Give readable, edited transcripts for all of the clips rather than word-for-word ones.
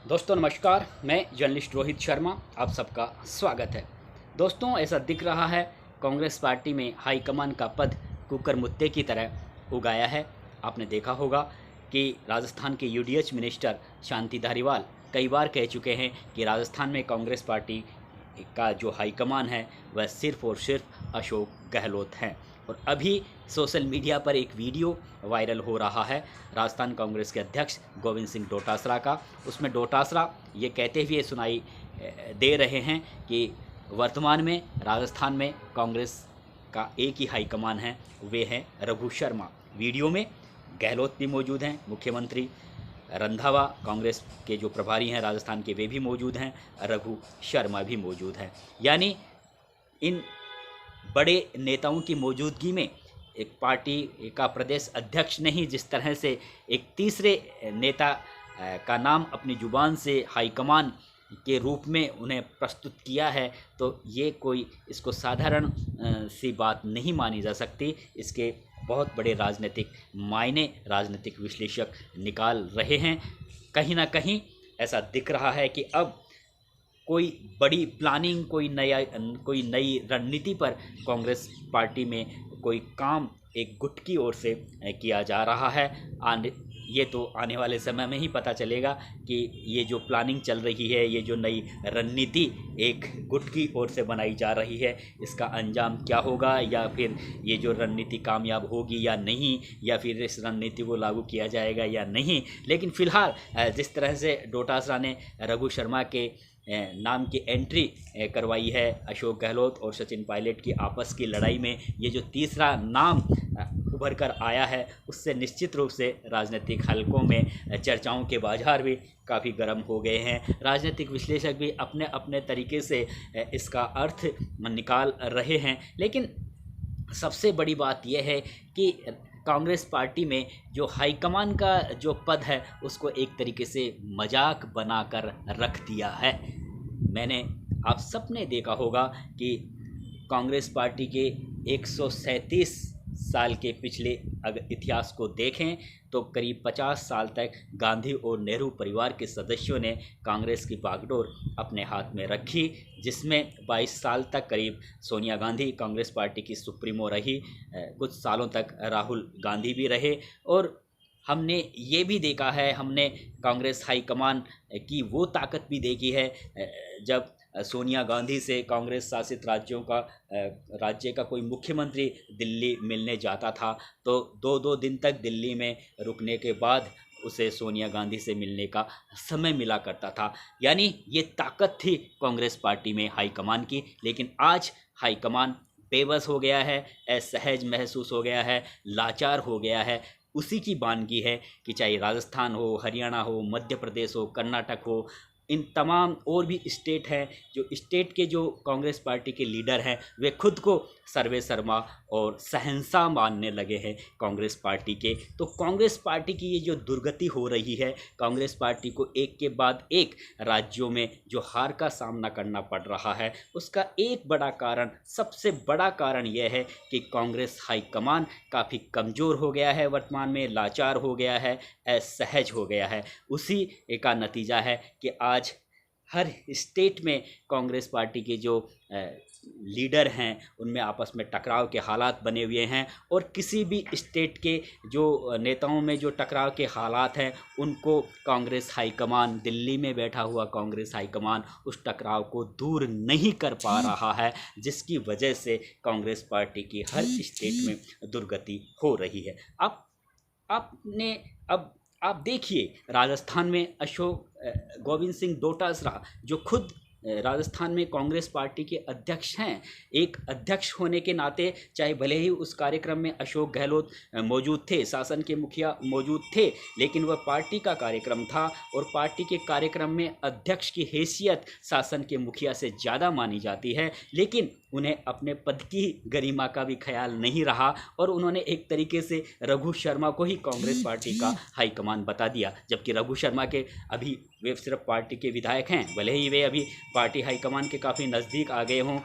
दोस्तों नमस्कार। मैं जर्नलिस्ट रोहित शर्मा, आप सबका स्वागत है। दोस्तों, ऐसा दिख रहा है कांग्रेस पार्टी में हाईकमान का पद कुकर मुत्ते की तरह उगाया है। आपने देखा होगा कि राजस्थान के यूडीएच मिनिस्टर शांति धारीवाल कई बार कह चुके हैं कि राजस्थान में कांग्रेस पार्टी का जो हाईकमान है वह सिर्फ़ और सिर्फ अशोक गहलोत हैं। और अभी सोशल मीडिया पर एक वीडियो वायरल हो रहा है राजस्थान कांग्रेस के अध्यक्ष गोविंद सिंह डोटासरा का। उसमें डोटासरा ये कहते हुए सुनाई दे रहे हैं कि वर्तमान में राजस्थान में कांग्रेस का एक ही हाईकमान है, वे हैं रघु शर्मा। वीडियो में गहलोत भी मौजूद हैं, मुख्यमंत्री रंधावा कांग्रेस के जो प्रभारी हैं राजस्थान के वे भी मौजूद हैं, रघु शर्मा भी मौजूद हैं। यानी इन बड़े नेताओं की मौजूदगी में एक पार्टी का प्रदेश अध्यक्ष नहीं, जिस तरह से एक तीसरे नेता का नाम अपनी ज़ुबान से हाईकमान के रूप में उन्हें प्रस्तुत किया है, तो ये कोई इसको साधारण सी बात नहीं मानी जा सकती। इसके बहुत बड़े राजनीतिक मायने राजनीतिक विश्लेषक निकाल रहे हैं। कहीं ना कहीं ऐसा दिख रहा है कि अब कोई बड़ी प्लानिंग, कोई नई रणनीति पर कांग्रेस पार्टी में कोई काम एक गुट की ओर से किया जा रहा है। ये तो आने वाले समय में ही पता चलेगा कि ये जो प्लानिंग चल रही है, ये जो नई रणनीति एक गुट की ओर से बनाई जा रही है, इसका अंजाम क्या होगा, या फिर ये जो रणनीति कामयाब होगी या नहीं, या फिर इस रणनीति को लागू किया जाएगा या नहीं। लेकिन फ़िलहाल जिस तरह से डोटासरा ने रघु शर्मा के नाम की एंट्री करवाई है, अशोक गहलोत और सचिन पायलट की आपस की लड़ाई में ये जो तीसरा नाम उभर कर आया है, उससे निश्चित रूप से राजनीतिक हलकों में चर्चाओं के बाजार भी काफ़ी गर्म हो गए हैं। राजनीतिक विश्लेषक भी अपने अपने तरीके से इसका अर्थ निकाल रहे हैं। लेकिन सबसे बड़ी बात यह है कि कांग्रेस पार्टी में जो हाईकमान का जो पद है उसको एक तरीके से मजाक बनाकर रख दिया है। मैंने आप सबने देखा होगा कि कांग्रेस पार्टी के 137 साल के पिछले अगर इतिहास को देखें तो करीब 50 साल तक गांधी और नेहरू परिवार के सदस्यों ने कांग्रेस की बागडोर अपने हाथ में रखी, जिसमें 22 साल तक करीब सोनिया गांधी कांग्रेस पार्टी की सुप्रीमो रही, कुछ सालों तक राहुल गांधी भी रहे। और हमने ये भी देखा है, हमने कांग्रेस हाईकमान की वो ताकत भी देखी है जब सोनिया गांधी से कांग्रेस शासित राज्य का कोई मुख्यमंत्री दिल्ली मिलने जाता था तो 2-2 दिन तक दिल्ली में रुकने के बाद उसे सोनिया गांधी से मिलने का समय मिला करता था। यानी ये ताकत थी कांग्रेस पार्टी में हाईकमान की। लेकिन आज हाईकमान बेबस हो गया है, असहज महसूस हो गया है, लाचार हो गया है। उसी की बानगी है कि चाहे राजस्थान हो, हरियाणा हो, मध्य प्रदेश हो, कर्नाटक हो, इन तमाम और भी स्टेट हैं, जो स्टेट के जो कांग्रेस पार्टी के लीडर हैं वे खुद को सर्वे सर्मा और शहंशाह मानने लगे हैं कांग्रेस पार्टी के। तो कांग्रेस पार्टी की ये जो दुर्गति हो रही है, कांग्रेस पार्टी को एक के बाद एक राज्यों में जो हार का सामना करना पड़ रहा है, उसका एक बड़ा कारण, सबसे बड़ा कारण यह है कि कांग्रेस हाईकमान काफ़ी कमज़ोर हो गया है, वर्तमान में लाचार हो गया है, असहज हो गया है। उसी का नतीजा है कि आज हर स्टेट में कांग्रेस पार्टी के जो लीडर हैं उनमें आपस में टकराव के हालात बने हुए हैं, और किसी भी स्टेट के जो नेताओं में जो टकराव के हालात हैं उनको कांग्रेस हाईकमान, दिल्ली में बैठा हुआ कांग्रेस हाईकमान उस टकराव को दूर नहीं कर पा रहा है, जिसकी वजह से कांग्रेस पार्टी की हर स्टेट में दुर्गति हो रही है। अब आप देखिए राजस्थान में गोविंद सिंह डोटासरा जो खुद राजस्थान में कांग्रेस पार्टी के अध्यक्ष हैं, एक अध्यक्ष होने के नाते, चाहे भले ही उस कार्यक्रम में अशोक गहलोत मौजूद थे, शासन के मुखिया मौजूद थे, लेकिन वह पार्टी का कार्यक्रम था और पार्टी के कार्यक्रम में अध्यक्ष की हैसियत शासन के मुखिया से ज़्यादा मानी जाती है। लेकिन उन्हें अपने पद की गरिमा का भी ख्याल नहीं रहा और उन्होंने एक तरीके से रघु शर्मा को ही कांग्रेस पार्टी का हाईकमान बता दिया, जबकि रघु शर्मा के अभी वे सिर्फ पार्टी के विधायक हैं, भले ही वे अभी पार्टी हाईकमान के काफ़ी नज़दीक आ गए हों।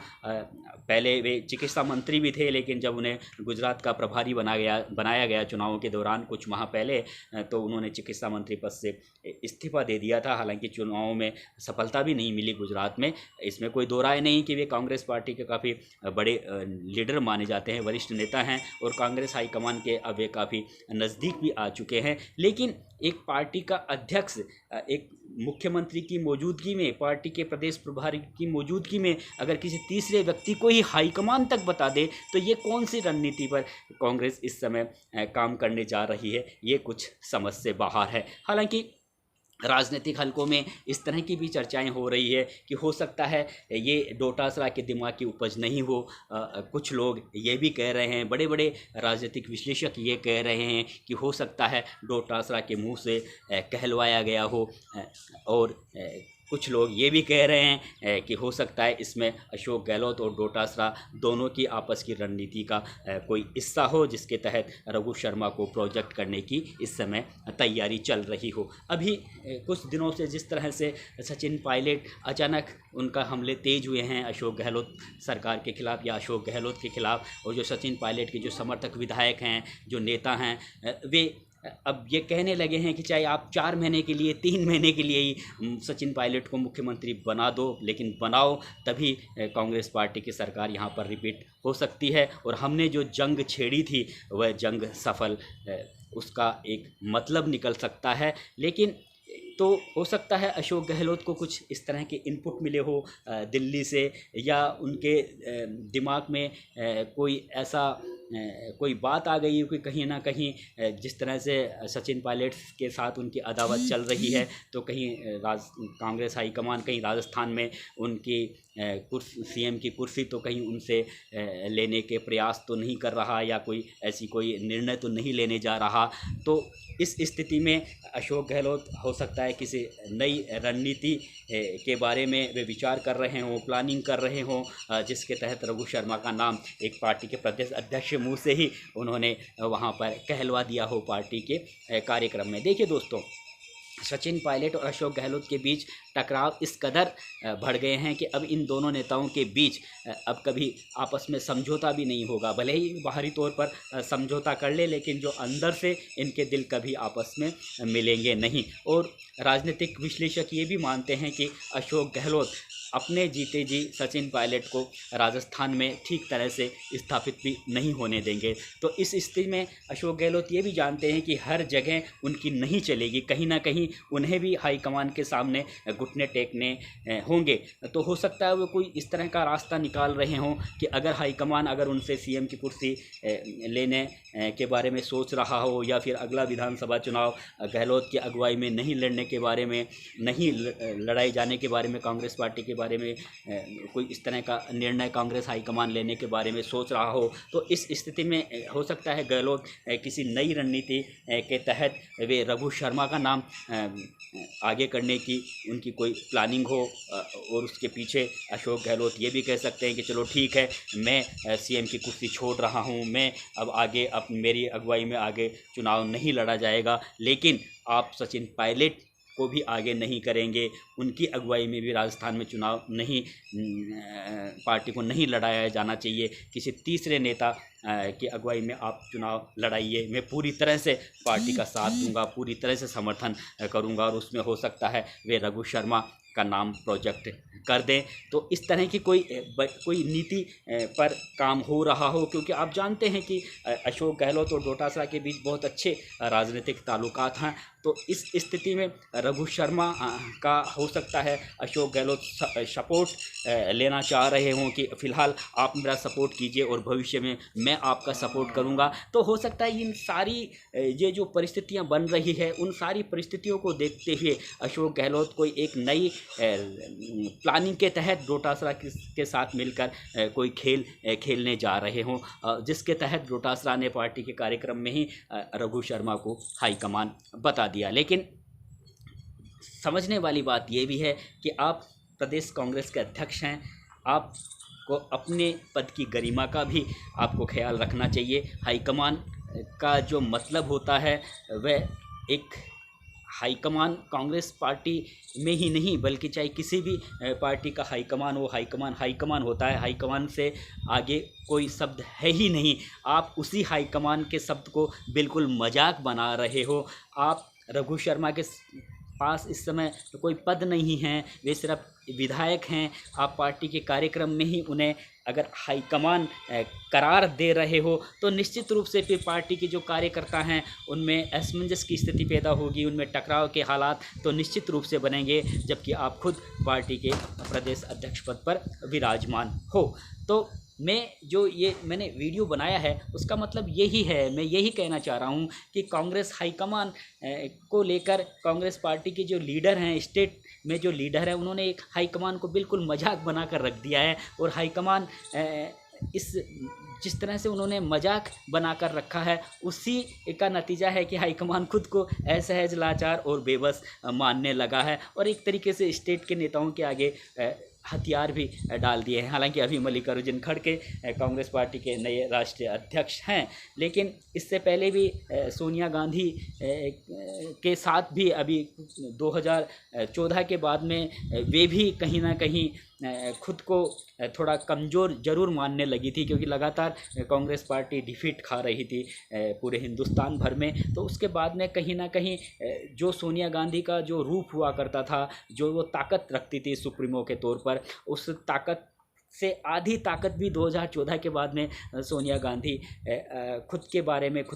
पहले वे चिकित्सा मंत्री भी थे, लेकिन जब उन्हें गुजरात का प्रभारी बनाया गया चुनावों के दौरान कुछ माह पहले, तो उन्होंने चिकित्सा मंत्री पद से इस्तीफा दे दिया था। हालांकि चुनावों में सफलता भी नहीं मिली गुजरात में, इसमें कोई दो राय नहीं कि वे कांग्रेस पार्टी के काफ़ी बड़े लीडर माने जाते हैं, वरिष्ठ नेता हैं, और कांग्रेस हाईकमान के अब वे काफ़ी नज़दीक भी आ चुके हैं। लेकिन एक पार्टी का अध्यक्ष एक मुख्यमंत्री की मौजूदगी में, पार्टी के प्रदेश प्रभारी की मौजूदगी में अगर किसी तीसरे व्यक्ति को ही हाईकमान तक बता दे, तो ये कौन सी रणनीति पर कांग्रेस इस समय काम करने जा रही है, ये कुछ समझ से बाहर है। हालांकि राजनीतिक हलकों में इस तरह की भी चर्चाएं हो रही है कि हो सकता है ये डोटासरा के दिमाग की उपज नहीं हो। कुछ लोग ये भी कह रहे हैं, बड़े बड़े राजनीतिक विश्लेषक ये कह रहे हैं कि हो सकता है डोटासरा के मुंह से कहलवाया गया हो, और कुछ लोग ये भी कह रहे हैं कि हो सकता है इसमें अशोक गहलोत और डोटासरा दोनों की आपस की रणनीति का कोई हिस्सा हो, जिसके तहत रघु शर्मा को प्रोजेक्ट करने की इस समय तैयारी चल रही हो। अभी कुछ दिनों से जिस तरह से सचिन पायलट अचानक उनका हमले तेज हुए हैं अशोक गहलोत सरकार के खिलाफ या अशोक गहलोत के खिलाफ, और जो सचिन पायलट के जो समर्थक विधायक हैं, जो नेता हैं, वे अब ये कहने लगे हैं कि चाहे आप 4 महीने के लिए, 3 महीने के लिए ही सचिन पायलट को मुख्यमंत्री बना दो, लेकिन बनाओ, तभी कांग्रेस पार्टी की सरकार यहाँ पर रिपीट हो सकती है। और हमने जो जंग छेड़ी थी वह जंग सफल, उसका एक मतलब निकल सकता है। लेकिन तो हो सकता है अशोक गहलोत को कुछ इस तरह के इनपुट मिले हो दिल्ली से, या उनके दिमाग में कोई ऐसा कोई बात आ गई हो कि कहीं ना कहीं जिस तरह से सचिन पायलट के साथ उनकी अदावत चल रही है, तो कहीं कांग्रेस हाईकमान कहीं राजस्थान में उनकी सीएम की कुर्सी तो कहीं उनसे लेने के प्रयास तो नहीं कर रहा, या कोई निर्णय तो नहीं लेने जा रहा। तो इस स्थिति में अशोक गहलोत हो सकता है किसी नई रणनीति के बारे में वे विचार कर रहे हों, प्लानिंग कर रहे हों, जिसके तहत रघु शर्मा का नाम एक पार्टी के प्रदेश अध्यक्ष मुंह से ही उन्होंने वहां पर कहलवा दिया हो पार्टी के कार्यक्रम में। देखिए दोस्तों, सचिन पायलट और अशोक गहलोत के बीच टकराव इस कदर बढ़ गए हैं कि अब इन दोनों नेताओं के बीच अब कभी आपस में समझौता भी नहीं होगा। भले ही बाहरी तौर पर समझौता कर ले, लेकिन जो अंदर से इनके दिल कभी आपस में मिलेंगे नहीं। और राजनीतिक विश्लेषक ये भी मानते हैं कि अशोक गहलोत अपने जीते जी सचिन पायलट को राजस्थान में ठीक तरह से स्थापित भी नहीं होने देंगे। तो इस स्थिति में अशोक गहलोत ये भी जानते हैं कि हर जगह उनकी नहीं चलेगी, कहीं ना कहीं उन्हें भी हाईकमान के सामने घुटने टेकने होंगे। तो हो सकता है वो कोई इस तरह का रास्ता निकाल रहे हों कि अगर हाईकमान अगर उनसे सीएम की कुर्सी लेने के बारे में सोच रहा हो, या फिर अगला विधानसभा चुनाव गहलोत की अगुवाई में नहीं लड़ने के बारे में, नहीं लड़ाई जाने के बारे में, कांग्रेस पार्टी के बारे में कोई इस तरह का निर्णय कांग्रेस हाईकमान लेने के बारे में सोच रहा हो, तो इस स्थिति में हो सकता है गहलोत किसी नई रणनीति के तहत वे रघु शर्मा का नाम आगे करने की उनकी कोई प्लानिंग हो, और उसके पीछे अशोक गहलोत ये भी कह सकते हैं कि चलो ठीक है, मैं सीएम की कुर्सी छोड़ रहा हूँ, मैं अब आगे अब मेरी अगुवाई में आगे चुनाव नहीं लड़ा जाएगा, लेकिन आप सचिन पायलट को भी आगे नहीं करेंगे, उनकी अगुवाई में भी राजस्थान में चुनाव नहीं, पार्टी को नहीं लड़ाया जाना चाहिए, किसी तीसरे नेता की अगुवाई में आप चुनाव लड़ाइए, मैं पूरी तरह से पार्टी का साथ दूंगा, पूरी तरह से समर्थन करूंगा, और उसमें हो सकता है वे रघु शर्मा का नाम प्रोजेक्ट कर दें। तो इस तरह की कोई नीति पर काम हो रहा हो, क्योंकि आप जानते हैं कि अशोक गहलोत और डोटासरा के बीच बहुत अच्छे राजनीतिक ताल्लुकात हैं। तो इस स्थिति में रघु शर्मा का हो सकता है अशोक गहलोत सपोर्ट लेना चाह रहे हों कि फ़िलहाल आप मेरा सपोर्ट कीजिए और भविष्य में मैं आपका सपोर्ट करूंगा। तो हो सकता है इन सारी ये जो परिस्थितियां बन रही है, उन सारी परिस्थितियों को देखते हुए अशोक गहलोत कोई एक नई प्लानिंग के तहत डोटासरा के साथ मिलकर कोई खेल खेलने जा रहे हों, जिसके तहत डोटासरा ने पार्टी के कार्यक्रम में ही रघु शर्मा को हाईकमान बता दिया। लेकिन समझने वाली बात यह भी है कि आप प्रदेश कांग्रेस के अध्यक्ष हैं, आपको अपने पद की गरिमा का भी आपको ख्याल रखना चाहिए। हाईकमान का जो मतलब होता है वह एक हाईकमान कांग्रेस पार्टी में ही नहीं बल्कि चाहे किसी भी पार्टी का हाईकमान हो, हाईकमान होता है। हाईकमान से आगे कोई शब्द है ही नहीं। आप उसी हाईकमान के शब्द को बिल्कुल मजाक बना रहे हो। आप रघु शर्मा के पास इस समय कोई पद नहीं है, वे सिर्फ विधायक हैं। आप पार्टी के कार्यक्रम में ही उन्हें अगर हाईकमान करार दे रहे हो तो निश्चित रूप से फिर पार्टी के जो कार्यकर्ता हैं उनमें असमंजस की स्थिति पैदा होगी, उनमें टकराव के हालात तो निश्चित रूप से बनेंगे, जबकि आप खुद पार्टी के प्रदेश अध्यक्ष पद पर विराजमान हो। तो मैंने वीडियो बनाया है उसका मतलब यही है, मैं यही कहना चाह रहा हूँ कि कांग्रेस हाईकमान को लेकर कांग्रेस पार्टी के जो लीडर हैं, स्टेट में जो लीडर हैं, उन्होंने एक हाईकमान को बिल्कुल मजाक बनाकर रख दिया है। और हाईकमान इस जिस तरह से उन्होंने मजाक बनाकर रखा है उसी का नतीजा है कि हाईकमान खुद को असहज, लाचार और बेबस मानने लगा है और एक तरीके से स्टेट के नेताओं के आगे हथियार भी डाल दिए हैं। हालांकि अभी मल्लिकार्जुन खड़गे कांग्रेस पार्टी के नए राष्ट्रीय अध्यक्ष हैं, लेकिन इससे पहले भी सोनिया गांधी के साथ भी अभी 2014 के बाद में वे भी कहीं ना कहीं खुद को थोड़ा कमज़ोर ज़रूर मानने लगी थी, क्योंकि लगातार कांग्रेस पार्टी डिफीट खा रही थी पूरे हिंदुस्तान भर में। तो उसके बाद में कहीं ना कहीं जो सोनिया गांधी का जो रूप हुआ करता था, जो वो ताकत रखती थी सुप्रीमो के तौर पर, उस ताकत से आधी ताकत भी 2014 के बाद में सोनिया गांधी खुद के बारे में